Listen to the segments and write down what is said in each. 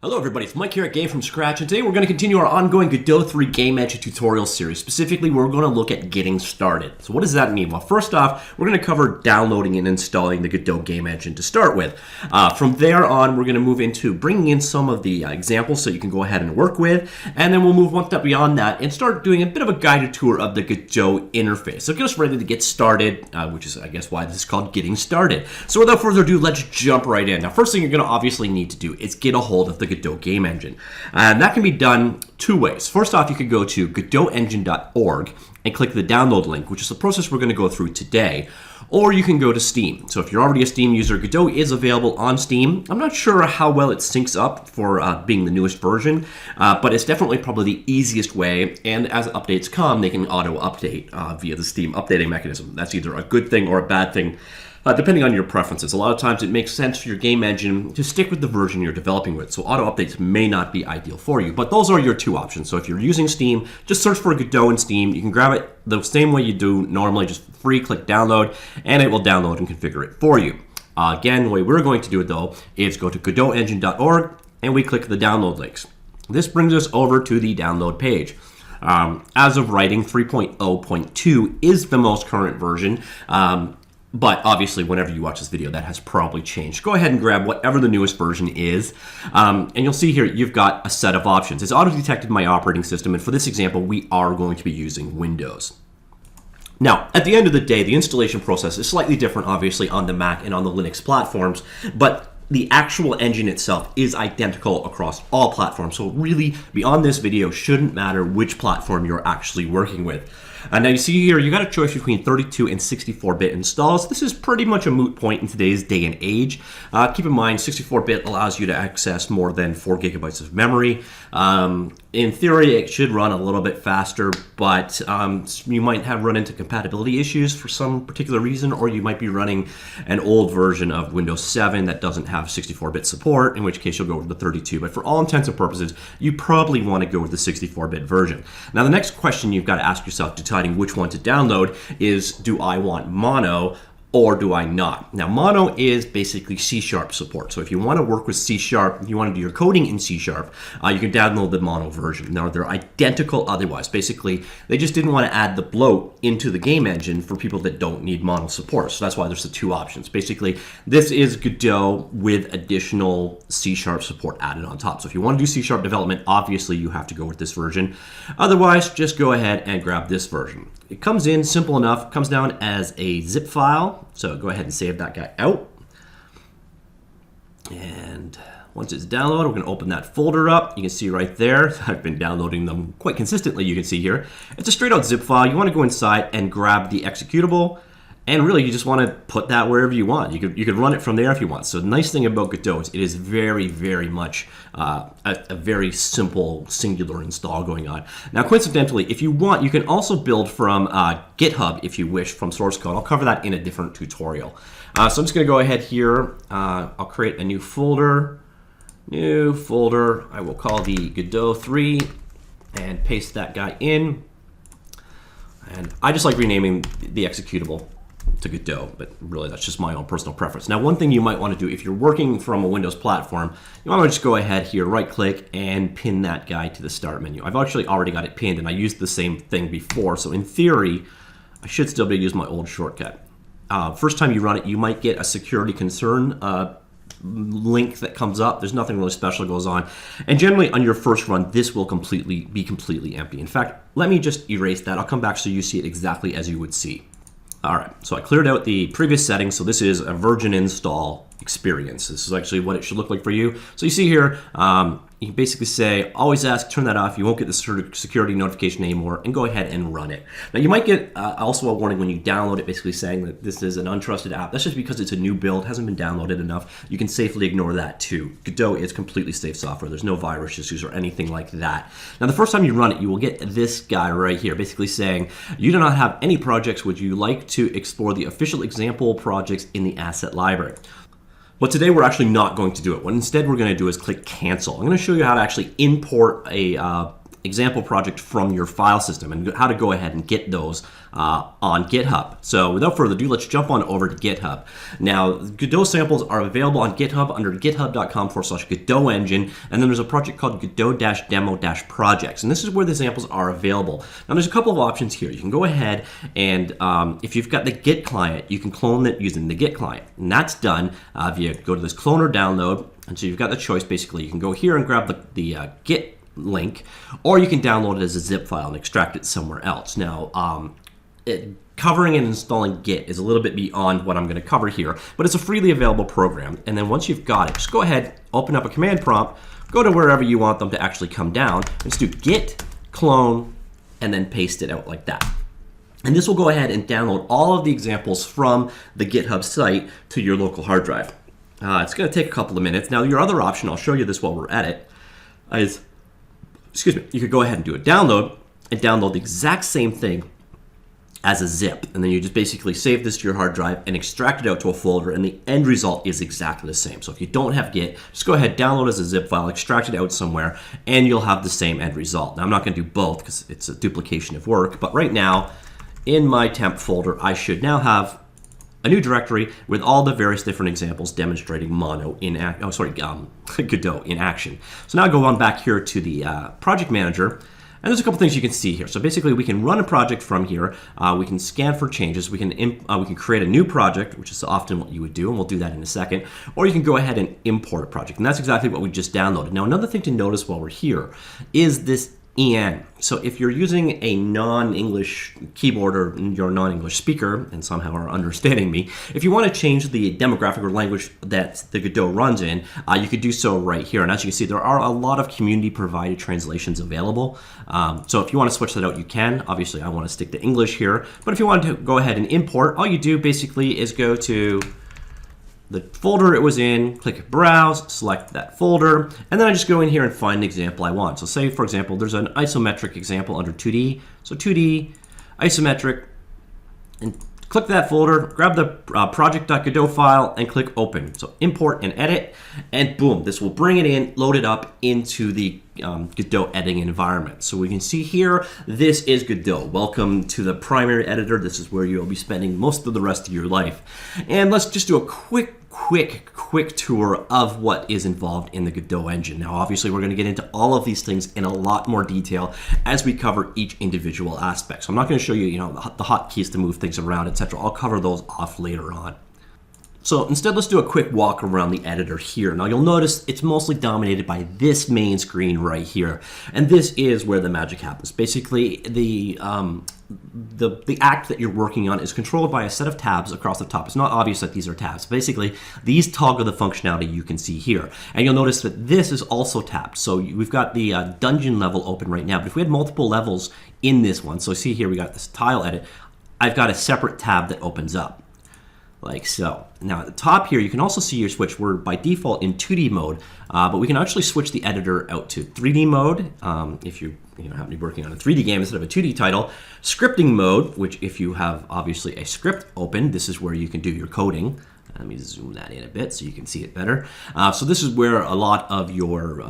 Hello everybody, it's Mike here at Game From Scratch, and today we're going to continue our ongoing Godot 3 game engine tutorial series. Specifically, we're going to look at getting started. So what does that mean? Well, first off, we're going to cover downloading and installing the Godot game engine to start with. From there on, we're going to move into bringing in some of the examples so you can go ahead and work with, and then we'll move one step beyond that and start doing a bit of a guided tour of the Godot interface. So get us ready to get started, which is, I guess, why this is called Getting Started. So without further ado, let's jump right in. Now, first thing you're going to obviously need to do is get a hold of the Godot game engine. And that can be done two ways. First off, you could go to godot-engine.org and click the download link, which is the process we're going to go through today. Or you can go to Steam. So if you're already a Steam user, Godot is available on Steam. I'm not sure how well it syncs up for being the newest version, but it's definitely probably the easiest way. And as updates come, they can auto-update via the Steam updating mechanism. That's either a good thing or a bad thing, depending on your preferences. A lot of times it makes sense for your game engine to stick with the version you're developing with, so auto updates may not be ideal for you, but those are your two options. So if you're using Steam, just search for Godot in Steam. You can grab it the same way you do normally, just free, click download, and it will download and configure it for you. Again, the way we're going to do it though is go to godot-engine.org and we click the download links. This brings us over to the download page. As of writing, 3.0.2 is the most current version. But obviously, whenever you watch this video, that has probably changed. Go ahead and grab whatever the newest version is. And you'll see here, you've got a set of options. It's auto-detected my operating system. And for this example, we are going to be using Windows. Now, at the end of the day, the installation process is slightly different, obviously, on the Mac and on the Linux platforms. But the actual engine itself is identical across all platforms. So really, beyond this video, shouldn't matter which platform you're actually working with. Now you see here, you got a choice between 32 and 64-bit installs. This is pretty much a moot point in today's day and age. Keep in mind, 64-bit allows you to access more than 4 gigabytes of memory. In theory, it should run a little bit faster, but you might have run into compatibility issues for some particular reason, or you might be running an old version of Windows 7 that doesn't have 64-bit support, in which case you'll go with the 32. But for all intents and purposes, you probably want to go with the 64-bit version. Now, the next question you've got to ask yourself, deciding which one to download, is do I want mono or do I not? Now, mono is basically C# support. So if you want to work with C#, if you want to do your coding in C#, you can download the mono version. Now, they're identical otherwise. Basically, they just didn't want to add the bloat into the game engine for people that don't need mono support. So that's why there's the two options. Basically, this is Godot with additional C# support added on top. So if you want to do C# development, obviously you have to go with this version. Otherwise, just go ahead and grab this version. It comes in simple enough, comes down as a zip file. So go ahead and save that guy out. And once it's downloaded, we're going to open that folder up. You can see right there, I've been downloading them quite consistently, you can see here. It's a straight out zip file. You want to go inside and grab the executable. And really, you just want to put that wherever you want. You could run it from there if you want. So the nice thing about Godot is it is very, very much a very simple singular install going on. Now, coincidentally, if you want, you can also build from Github if you wish from source code. I'll cover that in a different tutorial. So I'm just going to go ahead here. I'll create a new folder. New folder. I will call the Godot 3 and paste that guy in. And I just like renaming the executable to Godot, but really that's just my own personal preference. Now, one thing you might want to do if you're working from a Windows platform, you want to just go ahead here, right click, and pin that guy to the start menu. I've actually already got it pinned, and I used the same thing before, so in theory, I should still be able to use my old shortcut. First time you run it, you might get a security concern link that comes up. There's nothing really special goes on. And generally on your first run, this will be completely empty. In fact, let me just erase that. I'll come back so you see it exactly as you would see. All right, so I cleared out the previous settings. So this is a virgin install experience. This is actually what it should look like for you. So you see here, you can basically say, always ask, turn that off. You won't get the security notification anymore, and go ahead and run it. Now, you might get also a warning when you download it, basically saying that this is an untrusted app. That's just because it's a new build, hasn't been downloaded enough. You can safely ignore that too. Godot is completely safe software. There's no virus issues or anything like that. Now, the first time you run it, you will get this guy right here, basically saying, you do not have any projects. Would you like to explore the official example projects in the asset library? But today we're actually not going to do it. What instead we're going to do is click cancel. I'm going to show you how to actually import a example project from your file system and how to go ahead and get those on GitHub. So without further ado, let's jump on over to GitHub. Now, Godot samples are available on GitHub under github.com/Godot engine, and then there's a project called godot-demo-projects, and this is where the samples are available. Now, there's a couple of options here. You can go ahead and if you've got the Git client, you can clone it using the Git client, and that's done via go to this cloner download. And so you've got the choice. Basically, you can go here and grab the Git link, or you can download it as a zip file and extract it somewhere else. Now, covering and installing Git is a little bit beyond what I'm going to cover here, but it's a freely available program. And then once you've got it, just go ahead, open up a command prompt, go to wherever you want them to actually come down, and just do git clone, and then paste it out like that. And this will go ahead and download all of the examples from the GitHub site to your local hard drive. It's going to take a couple of minutes. Now, your other option, I'll show you this while we're at it, is, you could go ahead and do a download and download the exact same thing as a zip, and then you just basically save this to your hard drive and extract it out to a folder, and the end result is exactly the same. So if you don't have Git, just go ahead, download as a zip file, extract it out somewhere, and you'll have the same end result. Now, I'm not going to do both because it's a duplication of work, but right now, in my temp folder, I should now have a new directory with all the various different examples demonstrating Godot in action. So now I go on back here to the project manager, and there's a couple things you can see here. So basically, we can run a project from here. We can scan for changes. We can create a new project, which is often what you would do, and we'll do that in a second. Or you can go ahead and import a project, and that's exactly what we just downloaded. Now, another thing to notice while we're here is this en. So if you're using a non-English keyboard or you're a non-English speaker and somehow are understanding me, if you want to change the demographic or language that the Godot runs in, you could do so right here. And as you can see, there are a lot of community-provided translations available. So if you want to switch that out, you can. Obviously, I want to stick to English here. But if you want to go ahead and import, all you do basically is go to the folder it was in, click Browse, select that folder, and then I just go in here and find the example I want. So say, for example, there's an isometric example under 2D. So 2D, isometric, and click that folder, grab the project.godot file, and click Open. So import and edit, and boom, this will bring it in, load it up into the Godot editing environment. So we can see here, this is Godot. Welcome to the primary editor. This is where you'll be spending most of the rest of your life. And let's just do a quick tour of what is involved in the Godot engine. Now, obviously, we're going to get into all of these things in a lot more detail as we cover each individual aspect. So I'm not going to show you, the hotkeys to move things around, etc. I'll cover those off later on. So instead, let's do a quick walk around the editor here. Now, you'll notice it's mostly dominated by this main screen right here. And this is where the magic happens. Basically, the act that you're working on is controlled by a set of tabs across the top. It's not obvious that these are tabs. Basically, these toggle the functionality you can see here. And you'll notice that this is also tabbed. So we've got the dungeon level open right now. But if we had multiple levels in this one, so see here, we got this tile edit. I've got a separate tab that opens up, like so. Now at the top here, you can also see your switch. We're by default in 2D mode, but we can actually switch the editor out to 3D mode if you happen to be working on a 3D game instead of a 2D title. Scripting mode, which if you have obviously a script open, this is where you can do your coding. Let me zoom that in a bit so you can see it better. So this is where a lot of your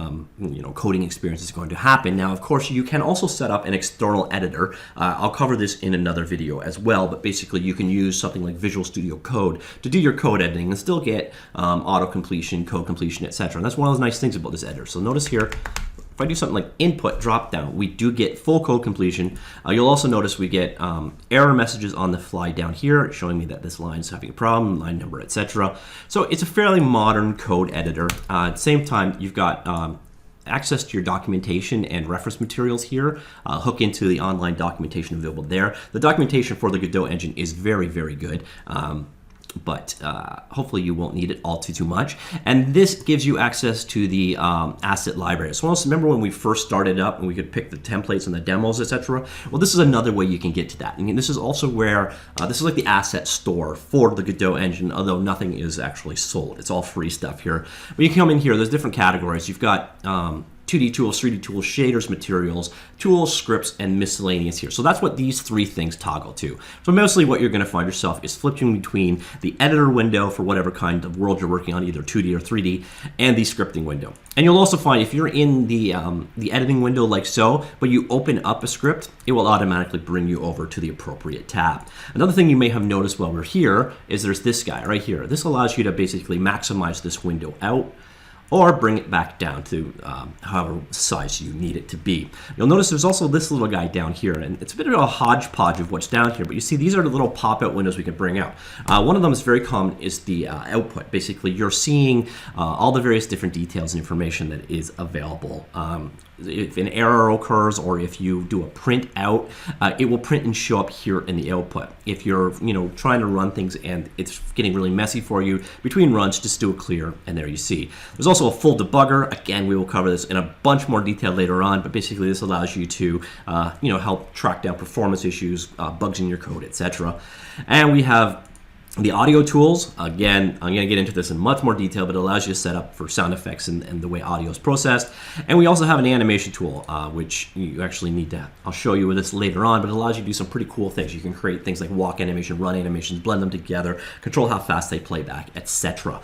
coding experience is going to happen. Now, of course, you can also set up an external editor. I'll cover this in another video as well, but basically you can use something like Visual Studio Code to do your code editing and still get auto-completion, code completion, etc. And that's one of the nice things about this editor. So notice here, if I do something like input drop down, we do get full code completion. You'll also notice we get error messages on the fly down here showing me that this line is having a problem, line number, etc. So it's a fairly modern code editor. At the same time, you've got access to your documentation and reference materials here. Hook into the online documentation available there. The documentation for the Godot engine is very, very good. But hopefully you won't need it all too much. And this gives you access to the asset library. So remember when we first started up and we could pick the templates and the demos, etc.? Well, this is another way you can get to that. And this is also where, this is like the asset store for the Godot engine, although nothing is actually sold. It's all free stuff here. When you come in here, there's different categories. You've got 2D tools, 3D tools, shaders, materials, tools, scripts, and miscellaneous here. So that's what these three things toggle to. So mostly what you're going to find yourself is flipping between the editor window for whatever kind of world you're working on, either 2D or 3D, and the scripting window. And you'll also find if you're in the editing window like so, but you open up a script, it will automatically bring you over to the appropriate tab. Another thing you may have noticed while we're here is there's this guy right here. This allows you to basically maximize this window out or bring it back down to however size you need it to be. You'll notice there's also this little guy down here, and it's a bit of a hodgepodge of what's down here, but you see these are the little pop-out windows we can bring out. One of them is very common is the output. Basically, you're seeing all the various different details and information that is available. If an error occurs or if you do a print out, it will print and show up here in the output. If you're trying to run things and it's getting really messy for you, between runs, just do a clear, and there you see. There's also a full debugger. Again, we will cover this in a bunch more detail later on, but basically this allows you to help track down performance issues, bugs in your code, etc. And we have the audio tools. Again, I'm going to get into this in much more detail, but it allows you to set up for sound effects and the way audio is processed. And we also have an animation tool, which you actually need to, I'll show you this later on, but it allows you to do some pretty cool things. You can create things like walk animation, run animations, blend them together, control how fast they play back, etc.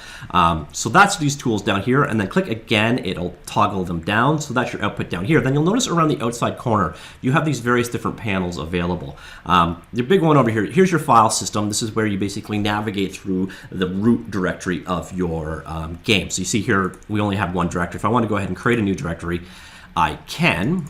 So that's these tools down here, and then click again, it'll toggle them down. So that's your output down here. Then you'll notice around the outside corner, you have these various different panels available. The big one over here, here's your file system. This is where you basically navigate through the root directory of your game. So you see here, we only have one directory. If I want to go ahead and create a new directory, I can.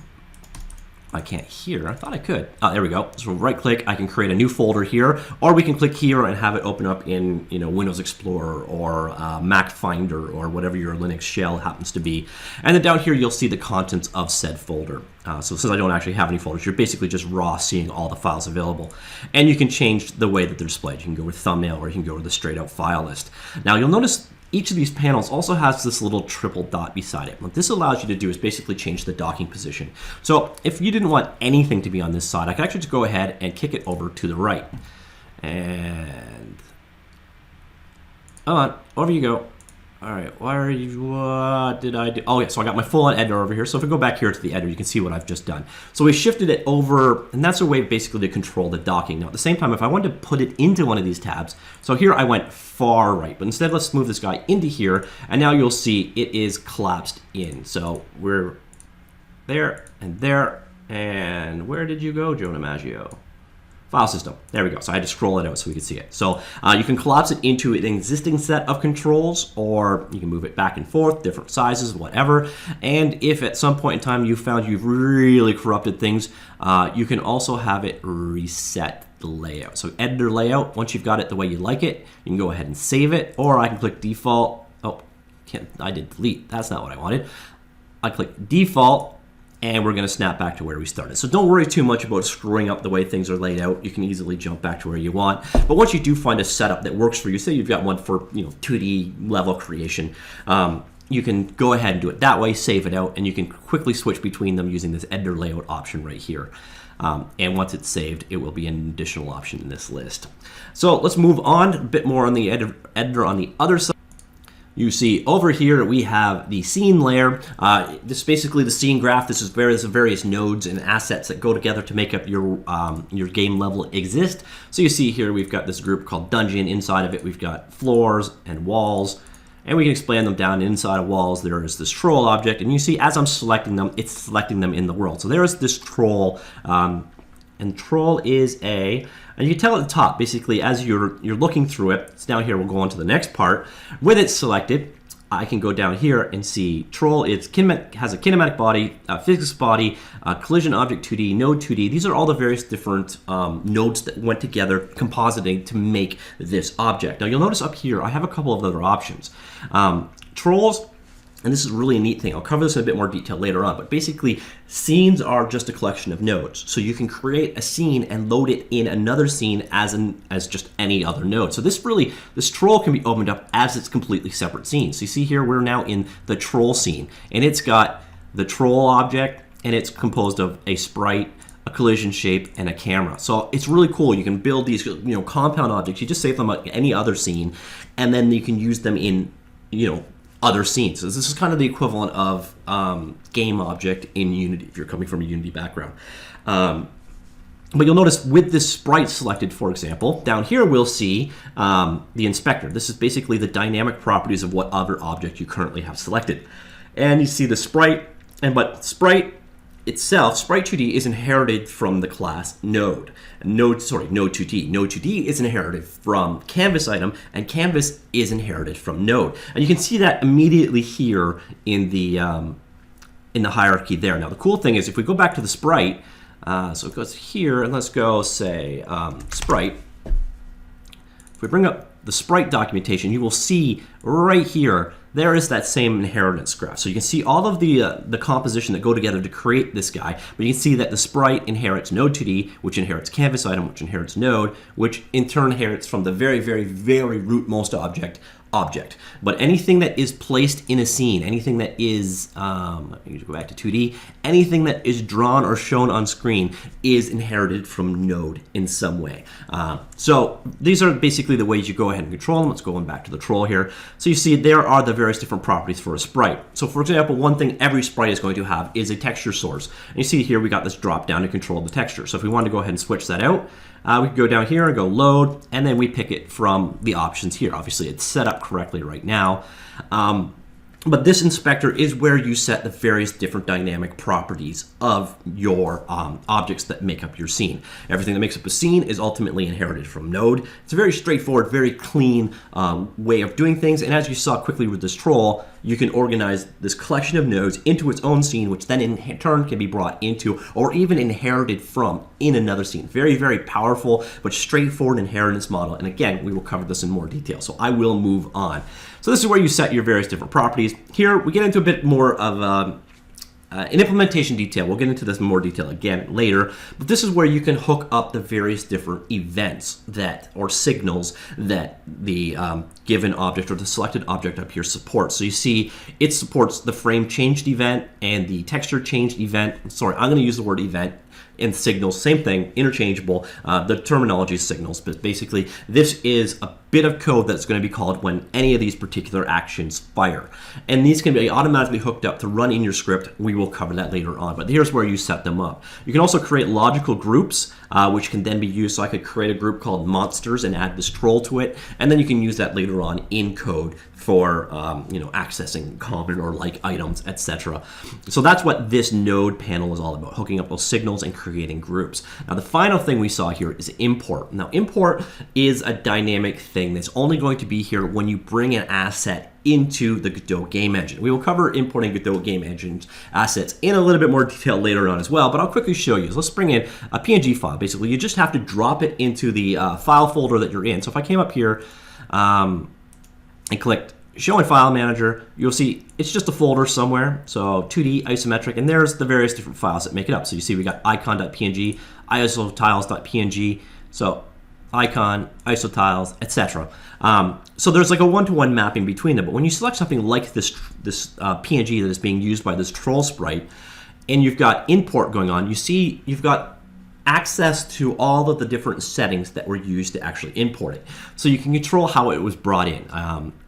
I can't here. I thought I could. There we go. So right click, I can create a new folder here, or we can click here and have it open up in Windows Explorer or Mac Finder or whatever your Linux shell happens to be. And then down here you'll see the contents of said folder. So since I don't actually have any folders, you're basically just raw seeing all the files available. And you can change the way that they're displayed. You can go with thumbnail or you can go with the straight out file list. Now you'll notice each of these panels also has this little triple dot beside it. What this allows you to do is basically change the docking position. So if you didn't want anything to be on this side, I could actually just go ahead and kick it over to the right. And over you go. All right, what did I do? Oh yeah, so I got my full-on editor over here. So if we go back here to the editor, you can see what I've just done. So we shifted it over, and that's a way basically to control the docking. Now at the same time, if I wanted to put it into one of these tabs, so here I went far right, but instead let's move this guy into here, and now you'll see it is collapsed in. So we're there, and where did you go, Joe DiMaggio? File system. There we go. So I had to scroll it out so we could see it. So you can collapse it into an existing set of controls, or you can move it back and forth, different sizes, whatever. And if at some point in time you found you've really corrupted things, you can also have it reset the layout. So editor layout, once you've got it the way you like it, you can go ahead and save it, or I can click default. Oh, I did delete. That's not what I wanted. I click default, and we're going to snap back to where we started. So don't worry too much about screwing up the way things are laid out. You can easily jump back to where you want. But once you do find a setup that works for you, say you've got one for 2D level creation, you can go ahead and do it that way, save it out, and you can quickly switch between them using this editor layout option right here. And once it's saved, it will be an additional option in this list. So let's move on a bit more on the editor on the other side. You see over here we have the scene layer. This is basically the scene graph. This is various nodes and assets that go together to make up your game level exist. So you see here we've got this group called dungeon. Inside of it we've got floors and walls, and we can expand them down. Inside of walls there is this troll object, and you see as I'm selecting them, it's selecting them in the world. So there is this troll, and troll is and you can tell at the top, basically, as you're looking through it, it's down here, we'll go on to the next part. With it selected, I can go down here and see troll. It has a kinematic body, physics body, collision object 2D, node 2D. These are all the various different nodes that went together, compositing to make this object. Now you'll notice up here, I have a couple of other options. Trolls, and this is really a neat thing. I'll cover this in a bit more detail later on, but basically scenes are just a collection of nodes. So you can create a scene and load it in another scene as just any other node. So this troll can be opened up as its completely separate scene. So you see here, we're now in the troll scene, and it's got the troll object, and it's composed of a sprite, a collision shape, and a camera. So it's really cool. You can build these compound objects. You just save them like any other scene, and then you can use them in other scenes. So this is kind of the equivalent of game object in Unity if you're coming from a Unity background. But you'll notice with this sprite selected, for example, down here we'll see the inspector. This is basically the dynamic properties of what other object you currently have selected. And you see the sprite, but sprite itself, sprite2d, is inherited from the class node. Node2d. Node2d is inherited from canvas item, and canvas is inherited from node. And you can see that immediately here in the hierarchy there. Now the cool thing is if we go back to the sprite, so it goes here, and let's go say sprite. If we bring up the sprite documentation, you will see right here, there is that same inheritance graph. So you can see all of the composition that go together to create this guy, but you can see that the sprite inherits node2d, which inherits canvas item, which inherits node, which in turn inherits from the very, very, very rootmost object. But anything that is placed in a scene, anything that is, let me go back to 2D, anything that is drawn or shown on screen is inherited from node in some way. So these are basically the ways you go ahead and control them. Let's go back to the troll here. So you see there are the various different properties for a sprite. So for example, one thing every sprite is going to have is a texture source. And you see here we got this drop down to control the texture. So if we want to go ahead and switch that out, we can go down here and go load, and then we pick it from the options here. Obviously, it's set up correctly right now. But this inspector is where you set the various different dynamic properties of your objects that make up your scene. Everything that makes up a scene is ultimately inherited from node. It's a very straightforward, very clean way of doing things. And as you saw quickly with this troll, you can organize this collection of nodes into its own scene, which then in turn can be brought into or even inherited from in another scene. Very, very powerful, but straightforward inheritance model. And again, we will cover this in more detail, so I will move on. So this is where you set your various different properties. Here, we get into a bit more of an implementation detail. We'll get into this in more detail again later, but this is where you can hook up the various different events or signals that the given object or the selected object up here supports. So you see it supports the frame changed event and the texture changed event. Sorry, I'm going to use the word event. And signals, same thing, interchangeable. The terminology is signals, but basically this is a bit of code that's going to be called when any of these particular actions fire. And these can be automatically hooked up to run in your script. We will cover that later on, but here's where you set them up. You can also create logical groups, which can then be used. So I could create a group called monsters and add this troll to it, and then you can use that later on in code for accessing common or like items, etc. So that's what this node panel is all about, hooking up those signals and creating groups. Now the final thing we saw here is import. Now import is a dynamic thing that's only going to be here when you bring an asset into the Godot game engine. We will cover importing Godot game engine's assets in a little bit more detail later on as well, but I'll quickly show you. So let's bring in a PNG file. Basically, you just have to drop it into the file folder that you're in. So if I came up here and clicked Show in File Manager, you'll see it's just a folder somewhere. So 2D, isometric, and there's the various different files that make it up. So you see we got icon.png, isotiles.png, so icon, isotiles, etc. So there's like a one-to-one mapping between them. But when you select something like this PNG that is being used by this troll sprite, and you've got import going on, you see you've got access to all of the different settings that were used to actually import it. So you can control how it was brought in.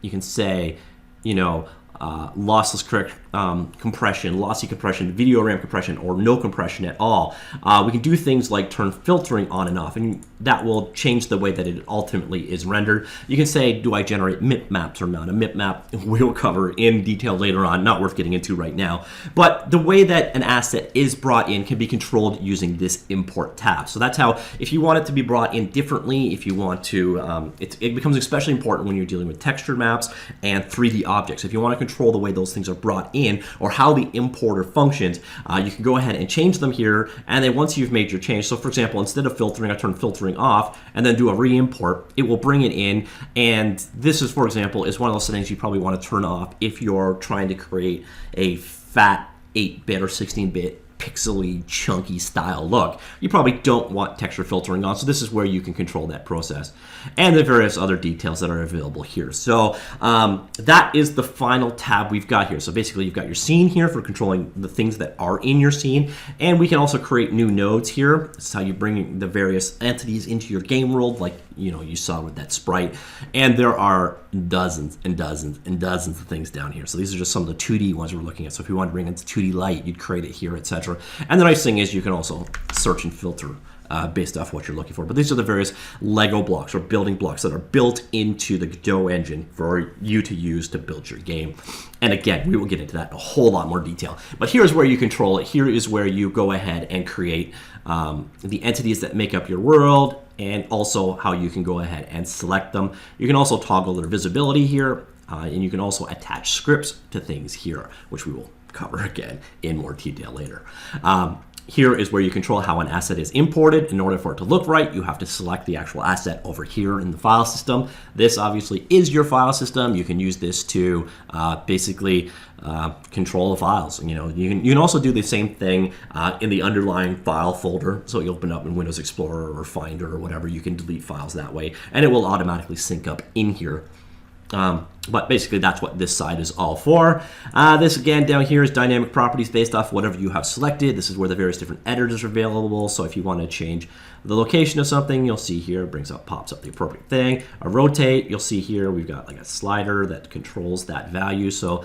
You can say, lossless compression, lossy compression, video RAM compression, or no compression at all. We can do things like turn filtering on and off, and that will change the way that it ultimately is rendered. You can say, do I generate MIP maps or not? A MIP map we'll cover in detail later on, not worth getting into right now. But the way that an asset is brought in can be controlled using this import tab. So that's how, if you want it to be brought in differently, if you want to, it becomes especially important when you're dealing with texture maps and 3D objects. If you want to control the way those things are brought in or how the importer functions, you can go ahead and change them here. And then once you've made your change, so for example, instead of filtering, I turn filtering off and then do a re-import, it will bring it in. And this is, for example, is one of those settings you probably want to turn off if you're trying to create a fat 8-bit or 16-bit pixely, chunky style look. You probably don't want texture filtering on, so this is where you can control that process and the various other details that are available here. So that is the final tab we've got here. So basically you've got your scene here for controlling the things that are in your scene, and we can also create new nodes here. This is how you bring the various entities into your game world, like you saw with that sprite. And there are dozens and dozens and dozens of things down here. So these are just some of the 2D ones we're looking at. So if you want to bring in 2D light, you'd create it here, etc. And the nice thing is you can also search and filter based off what you're looking for. But these are the various Lego blocks or building blocks that are built into the Godot engine for you to use to build your game. And again, we will get into that in a whole lot more detail. But here's where you control it. Here is where you go ahead and create the entities that make up your world, and also how you can go ahead and select them. You can also toggle their visibility here, and you can also attach scripts to things here, which we will cover again in more detail later. Here is where you control how an asset is imported. In order for it to look right, you have to select the actual asset over here in the file system. This obviously is your file system. You can use this to basically control the files. You can also do the same thing in the underlying file folder. So you open up in Windows Explorer or Finder or whatever, you can delete files that way, and it will automatically sync up in here. But basically that's what this side is all for. This again down here is dynamic properties based off whatever you have selected. This is where the various different editors are available. So if you want to change the location of something, you'll see here, pops up the appropriate thing. A rotate, you'll see here, we've got like a slider that controls that value. So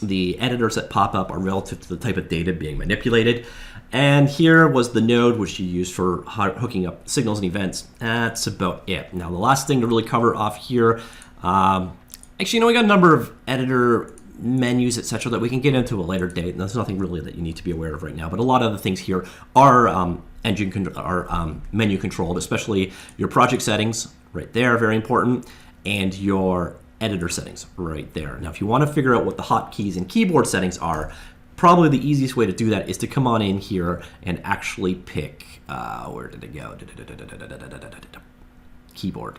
the editors that pop up are relative to the type of data being manipulated. And here was the node which you use for hooking up signals and events. That's about it. Now the last thing to really cover off here, actually, we got a number of editor menus, etc., that we can get into a later date. And there's nothing really that you need to be aware of right now. But a lot of the things here are menu controlled, especially your project settings right there, very important, and your editor settings right there. Now, if you want to figure out what the hotkeys and keyboard settings are, probably the easiest way to do that is to come on in here and actually pick, where did it go? Keyboard.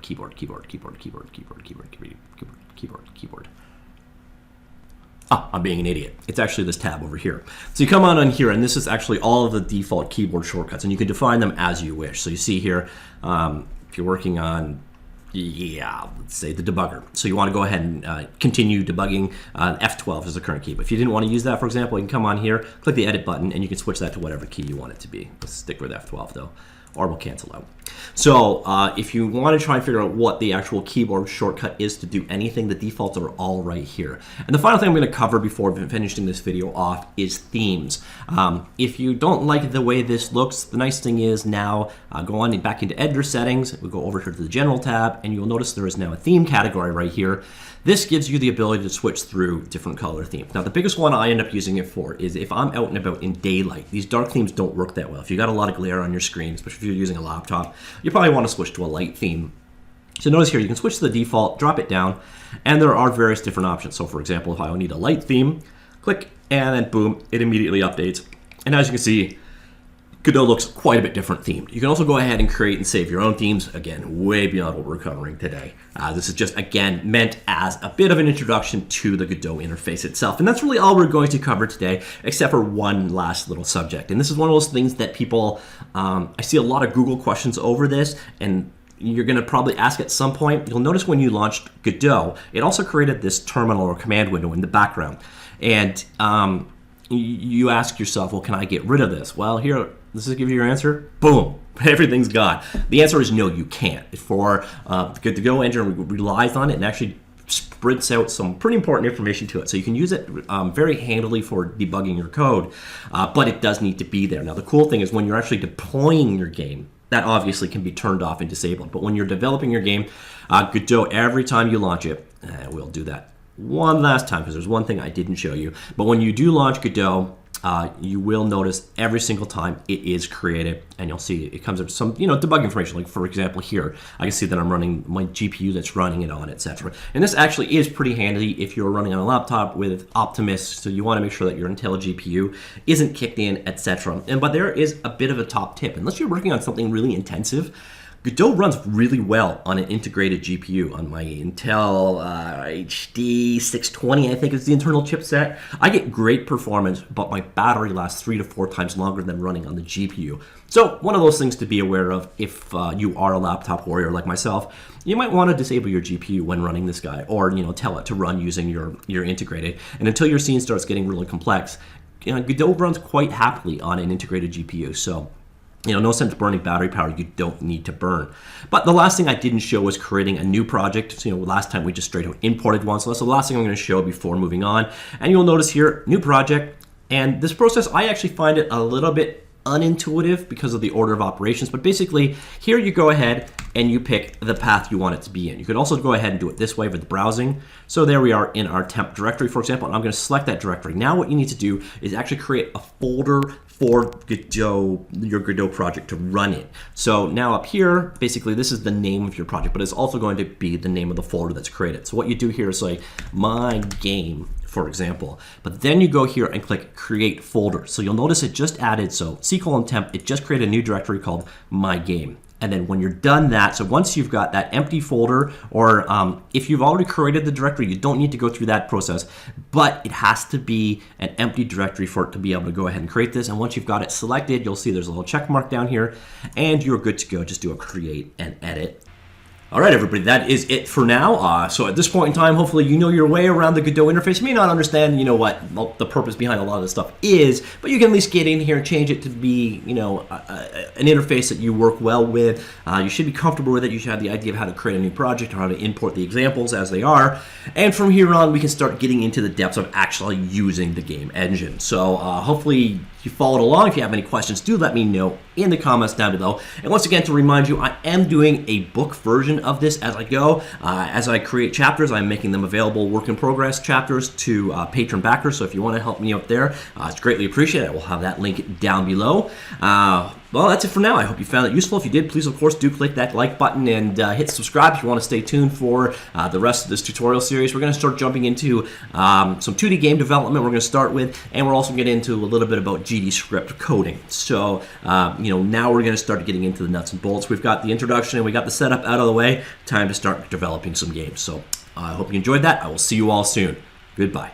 I'm being an idiot. It's actually this tab over here. So you come on here, and this is actually all of the default keyboard shortcuts, and you can define them as you wish. So you see here, if you're working on, let's say the debugger. So you want to go ahead and continue debugging. F12 is the current key. But if you didn't want to use that, for example, you can come on here, click the edit button, and you can switch that to whatever key you want it to be. Let's stick with F12 though, or we'll cancel out. So if you want to try and figure out what the actual keyboard shortcut is to do anything, the defaults are all right here. And the final thing I'm going to cover before finishing this video off is themes. If you don't like the way this looks, the nice thing is now go on and back into editor settings. We'll go over here to the general tab, and you'll notice there is now a theme category right here. This gives you the ability to switch through different color themes. Now, the biggest one I end up using it for is if I'm out and about in daylight. These dark themes don't work that well. If you got a lot of glare on your screen, especially if you're using a laptop, you probably want to switch to a light theme. So notice here, you can switch to the default, drop it down, and there are various different options. So for example, if I need a light theme, click, and then boom, it immediately updates. And as you can see, Godot looks quite a bit different themed. You can also go ahead and create and save your own themes, again, way beyond what we're covering today. This is just, again, meant as a bit of an introduction to the Godot interface itself. And that's really all we're going to cover today, except for one last little subject. And this is one of those things that people, I see a lot of Google questions over this, and you're going to probably ask at some point. You'll notice when you launched Godot, it also created this terminal or command window in the background. And you ask yourself, well, can I get rid of this? Well, here, this is give you your answer. Boom, everything's gone. The answer is no, you can't. For the Godot engine relies on it and actually sprints out some pretty important information to it. So you can use it very handily for debugging your code, but it does need to be there. Now, the cool thing is when you're actually deploying your game, that obviously can be turned off and disabled. But when you're developing your game, Godot, every time you launch it, we'll do that one last time because there's one thing I didn't show you. But when you do launch Godot, you will notice every single time it is created, and you'll see it comes up with some debug information. Like for example here, I can see that I'm running my GPU that's running it on, etc. And this actually is pretty handy if you're running on a laptop with Optimus, so you want to make sure that your Intel GPU isn't kicked in, etc. But there is a bit of a top tip. Unless you're working on something really intensive, Godot runs really well on an integrated GPU. On my Intel HD 620, I think is the internal chipset. I get great performance, but my battery lasts 3 to 4 times longer than running on the GPU. So one of those things to be aware of if you are a laptop warrior like myself. You might want to disable your GPU when running this guy, or tell it to run using your integrated. And until your scene starts getting really complex, Godot runs quite happily on an integrated GPU. So No sense burning battery power you don't need to burn. But the last thing I didn't show was creating a new project. So, last time we just straight out imported one. So that's the last thing I'm going to show before moving on. And you'll notice here, new project. And this process, I actually find it a little bit unintuitive because of the order of operations. But basically, here you go ahead and you pick the path you want it to be in. You could also go ahead and do it this way with browsing. So there we are in our temp directory, for example, and I'm going to select that directory. Now what you need to do is actually create a folder for Godot, your Godot project, to run it. So now up here, basically this is the name of your project, but it's also going to be the name of the folder that's created. So what you do here is like my game, for example, but then you go here and click create folder. So you'll notice it just added, so c:temp, it just created a new directory called my game. And then when you're done that, so once you've got that empty folder, or if you've already created the directory, you don't need to go through that process, but it has to be an empty directory for it to be able to go ahead and create this. And once you've got it selected, you'll see there's a little check mark down here, and you're good to go. Just do a create and edit. All right, everybody, that is it for now. So at this point in time, hopefully you know your way around the Godot interface. You may not understand, what the purpose behind a lot of this stuff is, but you can at least get in here and change it to be, an interface that you work well with. You should be comfortable with it. You should have the idea of how to create a new project or how to import the examples as they are. And from here on, we can start getting into the depths of actually using the game engine. So hopefully you followed along. If you have any questions, do let me know in the comments down below. And once again, to remind you, I am doing a book version of this as I go. As I create chapters, I'm making them available work in progress chapters to patron backers. So if you want to help me out there, it's greatly appreciated. I will have that link down below. Well, that's it for now. I hope you found it useful. If you did, please, of course, do click that like button and hit subscribe if you want to stay tuned for the rest of this tutorial series. We're going to start jumping into some 2D game development we're going to start with, and we're also going to get into a little bit about GD script coding. So, now we're going to start getting into the nuts and bolts. We've got the introduction and we got the setup out of the way. Time to start developing some games. So, I hope you enjoyed that. I will see you all soon. Goodbye.